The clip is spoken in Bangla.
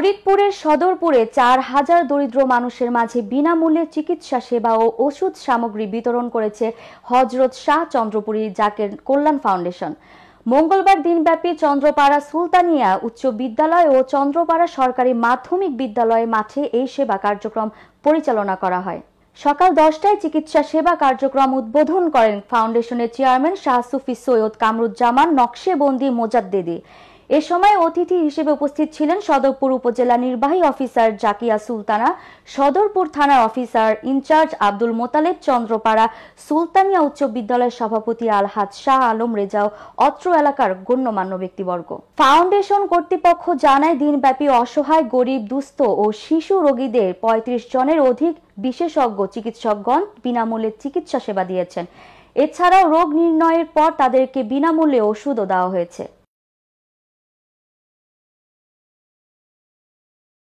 ফরিদপুরের সদরপুরে ৪,০০০ দরিদ্র মানুষের মাঝে বিনামূল্যে চিকিৎসা সেবা ও ওষুধ সামগ্রী বিতরণ করেছে হযরত শাহ চন্দ্রপুরী জাকের কল্যাণ ফাউন্ডেশন। মঙ্গলবার দিনব্যাপী চন্দ্রপাড়া সুলতানিয়া উচ্চ বিদ্যালয় ও চন্দ্রপাড়া সরকারি মাধ্যমিক বিদ্যালয় মাঠে এই সেবা কার্যক্রম পরিচালনা করা হয়। সকাল ১০টায় চিকিৎসা সেবা কার্যক্রম উদ্বোধন করেন ফাউন্ডেশনের চেয়ারম্যান শাহ সুফি সৈয়দ কামরুজ্জামান নকশেবন্দি মোজাদ্দেদি। এ সময় অতিথি হিসেবে উপস্থিত ছিলেন সদরপুর উপজেলা নির্বাহী অফিসার জাকিয়া সুলতানা, সদরপুর থানার অফিসার ইনচার্জ আব্দুল মোতালেব, চন্দ্রপাড়া সুলতানিয়া উচ্চ বিদ্যালয়ের সভাপতি আলহাজ শাহ আলম রেজা ও অত্র এলাকার গণ্যমান্য ব্যক্তিবর্গ। ফাউন্ডেশন কর্তৃপক্ষ জানায়, দিনব্যাপী অসহায়, গরিব, দুস্থ ও শিশু রোগীদের ৩৫ জনের অধিক বিশেষজ্ঞ চিকিৎসকগণ বিনামূল্যে চিকিৎসা সেবা দিয়েছেন। এছাড়াও রোগ নির্ণয়ের পর তাদেরকে বিনামূল্যে ওষুধও দেওয়া হয়েছে।